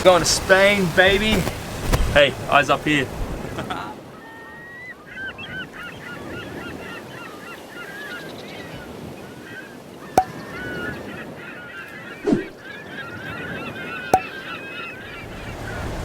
going to Spain, baby. Hey, eyes up here.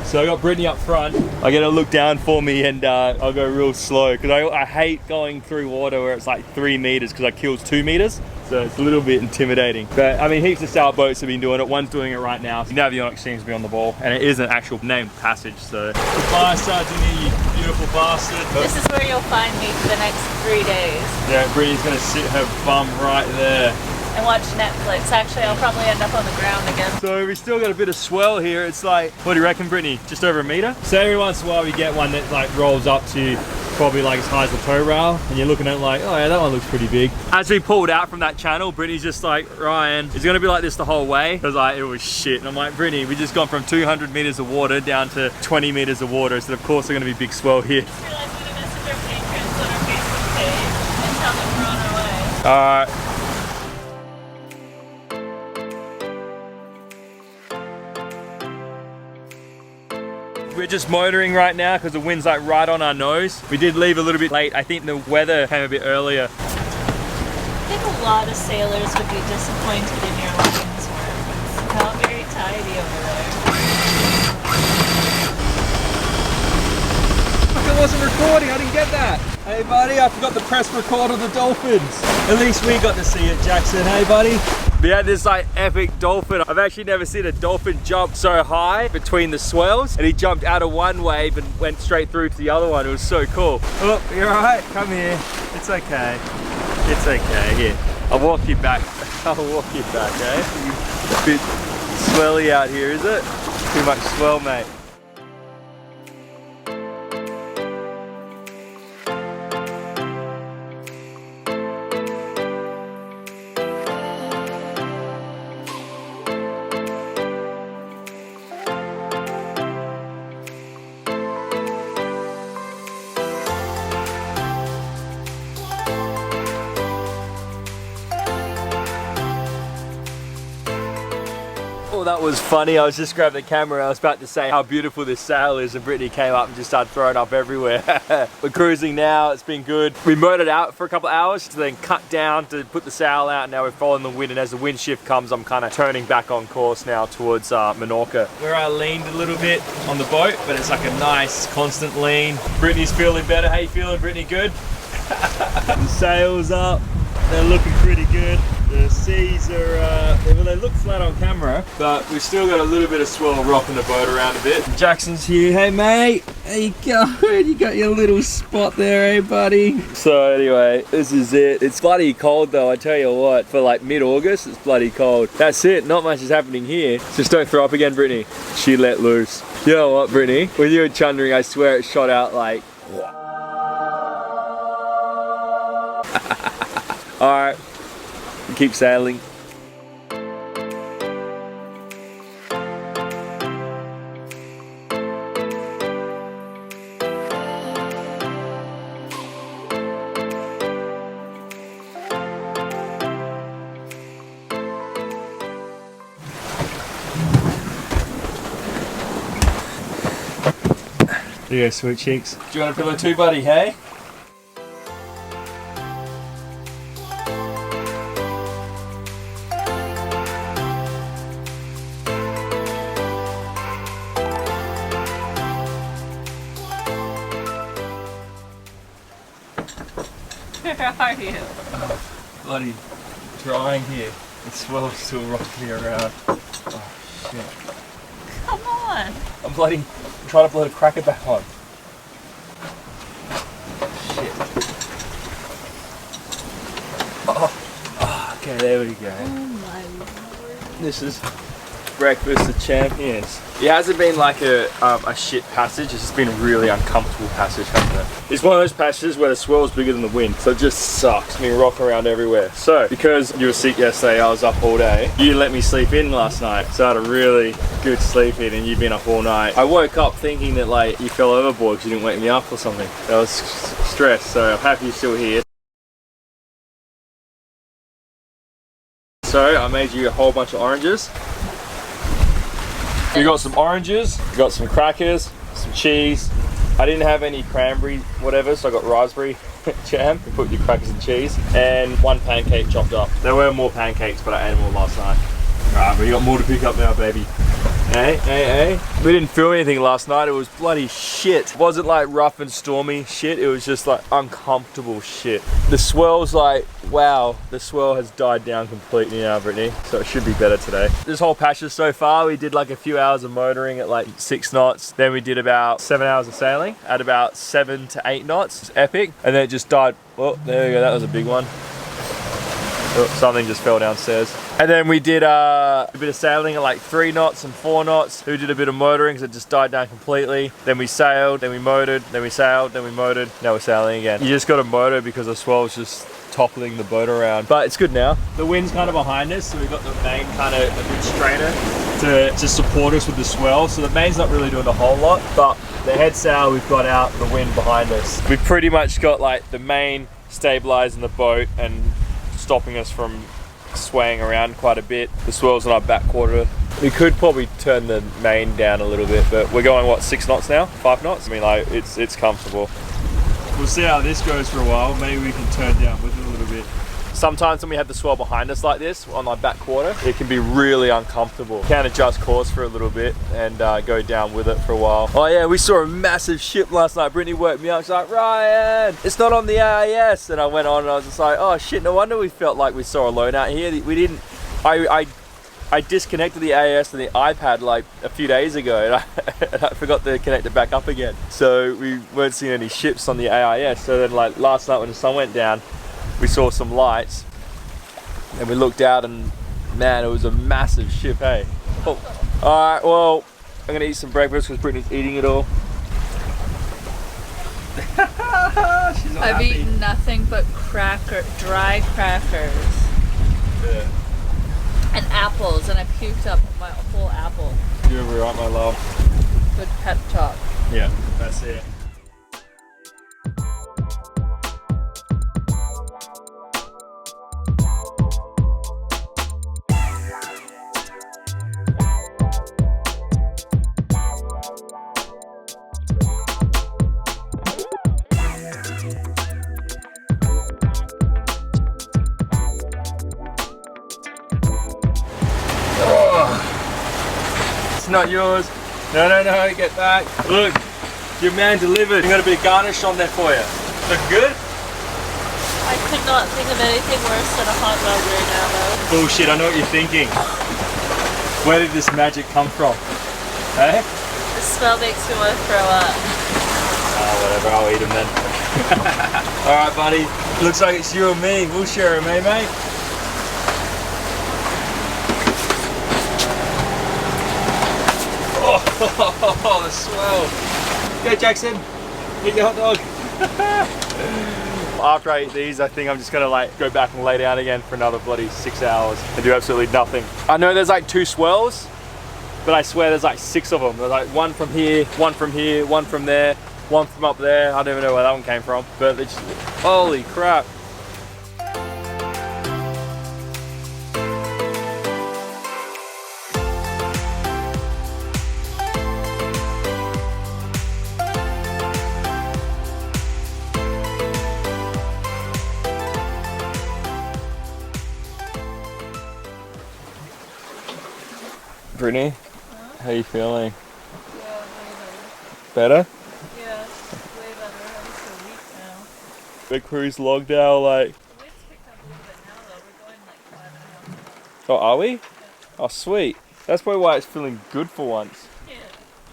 So I got Brittni up front. I get her look down for me and I'll go real slow because I hate going through water where it's like 3 meters because I kills 2 meters. So it's a little bit intimidating. But I mean, heaps of sailboats have been doing it. One's doing it right now. Navionics seems to be on the ball and it is an actual named passage. So goodbye Sardinia, you beautiful bastard. This is where you'll find me for the next 3 days. Yeah, Brittni's gonna sit her bum right there. And watch Netflix. Actually, I'll probably end up on the ground again. So we still got a bit of swell here. It's like, what do you reckon, Brittni? Just over a meter? So every once in a while we get one that like rolls up to probably like as high as the tow rail, and you're looking at it like, oh yeah, that one looks pretty big. As we pulled out from that channel, Brittni's just like, Ryan, it's gonna be like this the whole way. Because like, it was shit. And I'm like, Brittni, we just gone from 200 meters of water down to 20 meters of water. So of course there's gonna be big swell here. I just realized we didn't message our patrons on our Facebook page and tell them we're on our way. Alright. We're just motoring right now because the wind's like right on our nose. We did leave a little bit late. I think the weather came a bit earlier. I think a lot of sailors would be disappointed in your lines work. It's not very tidy over there. I wasn't recording, I didn't get that. Hey buddy, I forgot to press record of the dolphins. At least we got to see it, Jackson. Hey buddy. We had this like epic dolphin. I've actually never seen a dolphin jump so high between the swells, and he jumped out of one wave and went straight through to the other one. It was so cool. Oh, you're all right, come here. It's okay. It's okay, here. I'll walk you back. I'll walk you back, eh? A bit swelly out here, is it? Too much swell, mate. That was funny. I was just grabbing the camera. I was about to say how beautiful this sail is, and Brittni came up and just started throwing up everywhere. We're cruising now. It's been good. We motored out for a couple of hours to then cut down to put the sail out. Now we're following the wind, and as the wind shift comes, I'm kind of turning back on course now towards Menorca, where I leaned a little bit on the boat, but it's like a nice constant lean. Brittni's feeling better. How you feeling, Brittni? Good? The sail's up. They're looking pretty good. The seas are, well, they look flat on camera, but we've still got a little bit of swell rocking the boat around a bit. Jackson's here. Hey mate, how you going? You got your little spot there, hey buddy? So anyway, this is it. It's bloody cold though, I tell you what. For like mid-August, it's bloody cold. That's it, not much is happening here. Just don't throw up again, Brittni. She let loose. You know what, Brittni? When you were chundering, I swear it shot out like... Alright. Keep sailing. There you go, sweet cheeks. Do you want a pillow too, buddy, hey? Where are you? Bloody drying here. The swell's still rocking me around. Oh shit. Come on. I'm bloody trying to blow the cracker back on. Shit. Oh, okay, there we go. Oh my lord. This is breakfast of champions. It hasn't been like a shit passage, it's just been a really uncomfortable passage, hasn't it? It's one of those passages where the swell's bigger than the wind, so it just sucks. Me rocking around everywhere. So, because you were sick yesterday, I was up all day, you let me sleep in last night, so I had a really good sleep in and you've been up all night. I woke up thinking that like you fell overboard because you didn't wake me up or something. I was stressed, so I'm happy you're still here. So, I made you a whole bunch of oranges. We got some oranges, we got some crackers, some cheese. I didn't have any cranberry whatever, so I got raspberry jam. You put your crackers and cheese, and 1 pancake chopped up. There were more pancakes, but I ate them all last night. Alright, but you got more to pick up now, baby. Hey. We didn't film anything last night. It was bloody shit. It wasn't like rough and stormy shit. It was just like uncomfortable shit. The swell's like, wow, the swell has died down completely now, Brittni. So it should be better today. This whole passage so far, we did like a few hours of motoring at like 6 knots. Then we did about 7 hours of sailing at about 7 to 8 knots. It's epic. And then it just died. Oh, there we go. That was a big one. Oh, something just fell downstairs. And then we did a bit of sailing at like 3 knots and 4 knots. We did a bit of motoring because it just died down completely. Then we sailed, then we motored, then we sailed, then we motored. Now we're sailing again. You just got to motor because the swell's just toppling the boat around. But it's good now. The wind's kind of behind us, so we've got the main kind of a bit straighter to support us with the swell. So the main's not really doing a whole lot, but the head sail we've got out, the wind behind us. We've pretty much got like the main stabilizing the boat and stopping us from swaying around quite a bit. The swell's on our back quarter. We could probably turn the main down a little bit, but we're going what, 6 knots now? 5 knots? I mean, like it's comfortable. We'll see how this goes for a while. Maybe we can turn down with it a little bit. Sometimes when we have the swell behind us like this on our back quarter, it can be really uncomfortable. You can adjust course for a little bit and go down with it for a while. Oh yeah, we saw a massive ship last night. Brittni woke me up. She's like, Ryan, it's not on the AIS. And I went on and I was just like, oh shit, no wonder we felt like we saw a loan out here. We didn't, I disconnected the AIS and the iPad like a few days ago and I forgot to connect it back up again. So we weren't seeing any ships on the AIS. So then like last night when the sun went down, we saw some lights and we looked out and man, it was a massive ship, hey? Oh. All right, well, I'm gonna eat some breakfast because Brittni's eating it all. She's not I've happy. eaten nothing but dry crackers. Yeah. And apples, and I puked up my whole apple. You're right, my love. Good pep talk. Yeah, that's it. It's not yours. No, get back. Look, your man delivered. You got a bit of garnish on there for you. Look good? I could not think of anything worse than a hot dog right now, though. Bullshit, I know what you're thinking. Where did this magic come from? Hey? The smell makes me want to throw up. Whatever, I'll eat them then. Alright, buddy. Looks like it's you and me. We'll share them, eh, mate? Oh, the swell. Go, Jackson. Eat your hot dog. After I eat these, I think I'm just gonna like go back and lay down again for another bloody 6 hours and do absolutely nothing. I know there's like 2 swells, but I swear there's like 6 of them. There's like one from here, one from here, one from there, one from up there. I don't even know where that one came from, but it's just, holy crap. Brittni, how you feeling? Yeah, way better. Better? Yeah, way better. I'm so weak now. Big cruise log now, like. The wind's picked up a little bit now, though. We're going like 5.5 knots. Oh, are we? Yeah. Oh, sweet. That's probably why it's feeling good for once. Yeah.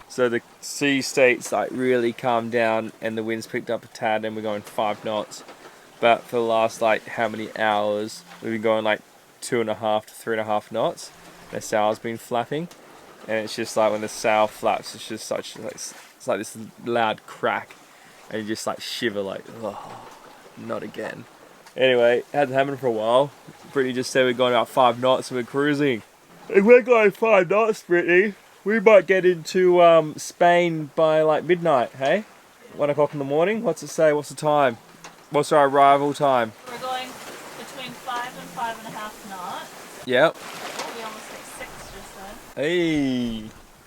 So the sea state's like really calmed down and the wind's picked up a tad and we're going 5 knots. But for the last like how many hours, we've been going like 2.5 to 3.5 knots. The sail's been flapping, and it's just like when the sail flaps, it's just such like it's like this loud crack, and you just like shiver like, oh, not again. Anyway, it hasn't happened for a while. Brittni just said we're going about 5 knots and we're cruising. If we're going 5 knots, Brittni, we might get into Spain by like midnight, hey? 1 o'clock in the morning? What's it say? What's the time? What's our arrival time? We're going between 5 and 5.5 knots. Yep. Oh, we almost hit 6 just then. Hey,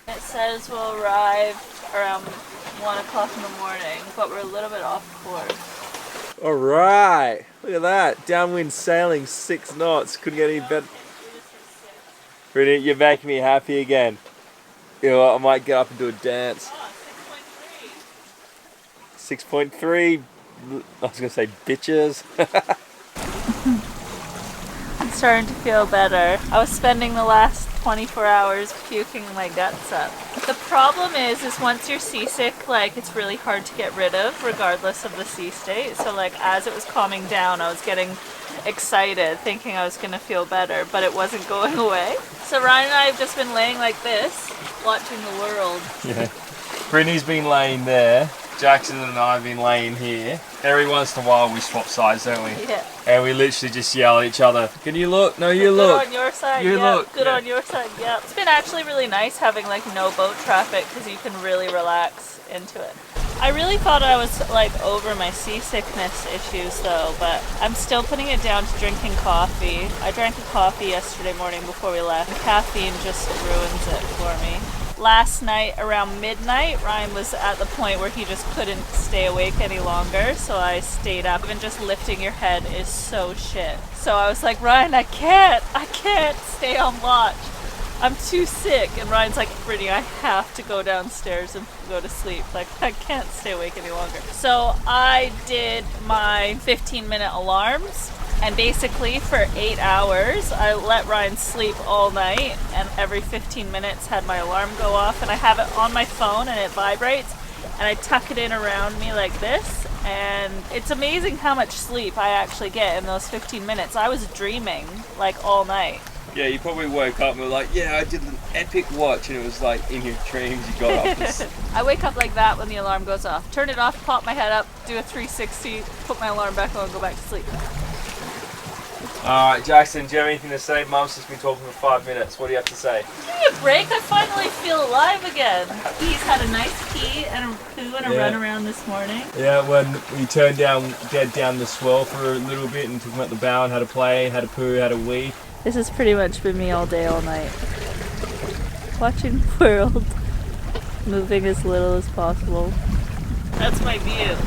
It says we'll arrive around 1 o'clock in the morning, but we're a little bit off course. All right, look at that. Downwind sailing, 6 knots. Couldn't get any better. Brittni, you're making me happy again. You know what, I might get up and do a dance. Oh, 6.3. I was gonna say bitches. I'm starting to feel better. I was spending the last 24 hours puking my guts up. The problem is once you're seasick, like, it's really hard to get rid of, regardless of the sea state. So like, as it was calming down, I was getting excited, thinking I was gonna feel better, but it wasn't going away. So Ryan and I have just been laying like this, watching the world. Yeah. Brittni's been laying there. Jackson and I have been laying here. Every once in a while we swap sides, don't we? Yeah. And we literally just yell at each other. Can you look? No, you look. Good on your side. You yeah. look. Good Yeah. on your side. Yeah. It's been actually really nice having like no boat traffic because you can really relax into it. I really thought I was like over my seasickness issues though, but I'm still putting it down to drinking coffee. I drank a coffee yesterday morning before we left. And caffeine just ruins it for me. Last night around midnight, Ryan was at the point where he just couldn't stay awake any longer, so I stayed up. Even just lifting your head is so shit. So I was like, Ryan, I can't stay on watch. I'm too sick. And Ryan's like, Brittni, I have to go downstairs and go to sleep. Like, I can't stay awake any longer. So I did my 15-minute alarms. And basically for 8 hours, I let Ryan sleep all night, and every 15 minutes had my alarm go off, and I have it on my phone and it vibrates, and I tuck it in around me like this, and it's amazing how much sleep I actually get in those 15 minutes. I was dreaming like all night. Yeah, you probably woke up and were like, yeah, I did an epic watch, and it was like in your dreams you got up. And I wake up like that when the alarm goes off. Turn it off, pop my head up, do a 360, put my alarm back on, and go back to sleep. Alright, Jackson, do you have anything to say? Mum's just been talking for 5 minutes. What do you have to say? Give me a break. I finally feel alive again. He's had a nice pee and a poo and a run around this morning. Yeah, when we turned dead down the swell for a little bit and took him at the bow and had a play, had a poo, had a wee. This has pretty much been me all day, all night. Watching the world, moving as little as possible. That's my view.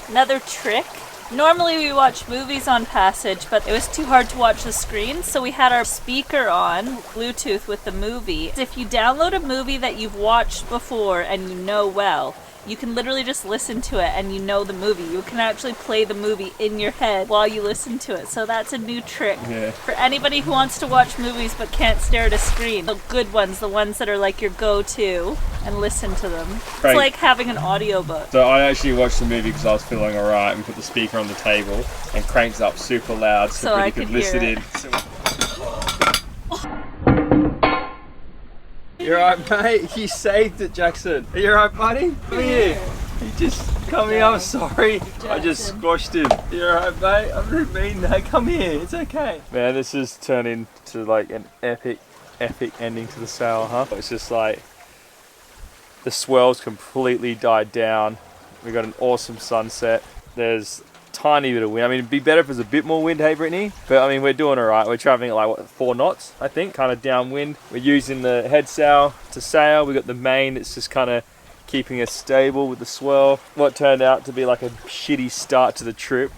Another trick. Normally we watch movies on Passage, but it was too hard to watch the screen, so we had our speaker on, Bluetooth with the movie. If you download a movie that you've watched before and you know well, you can literally just listen to it and you know the movie. You can actually play the movie in your head while you listen to it. So that's a new trick for anybody who wants to watch movies but can't stare at a screen. The good ones, the ones that are like your go-to, and listen to them. It's like having an audiobook. So I actually watched the movie because I was feeling alright. We put the speaker on the table and cranked up super loud so I you could listen in. You alright, mate? You saved it, Jackson. Are you alright, buddy? Come here. You just come here. I'm sorry. I just squashed him. You alright, mate? I didn't mean that. Come here. It's okay. Man, this has turned into like an epic ending to the sail, huh? It's just like the swells completely died down. We got an awesome sunset. There's tiny bit of wind. I mean, it'd be better if there's a bit more wind, hey Brittni? But I mean, we're doing alright. We're traveling at like, what, 4 knots, I think, kind of downwind. We're using the head sail to sail. We got the main that's just kind of keeping us stable with the swell. What turned out to be like a shitty start to the trip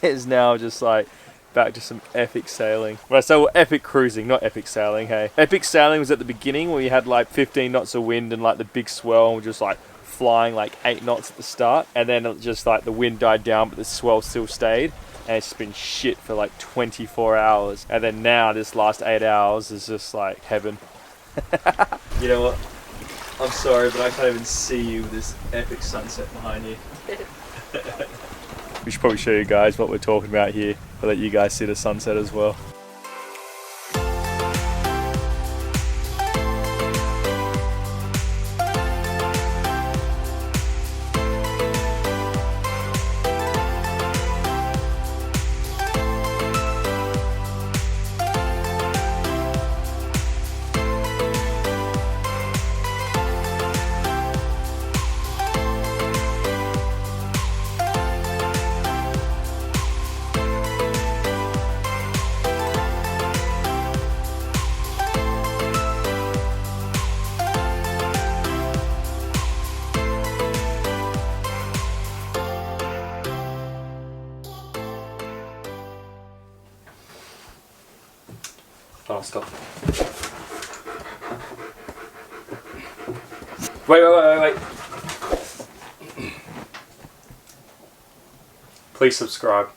is now just like back to some epic sailing. When I say epic cruising, not epic sailing, hey. Epic sailing was at the beginning where you had like 15 knots of wind and like the big swell, and we're just like flying like 8 knots at the start, and then it just like the wind died down but the swell still stayed, and it's been shit for like 24 hours, and then now this last 8 hours is just like heaven. You know what, I'm sorry, but I can't even see you with this epic sunset behind you. We should probably show you guys what we're talking about here. I'll let you guys see the sunset as well. Oh, stop. Wait. Please subscribe.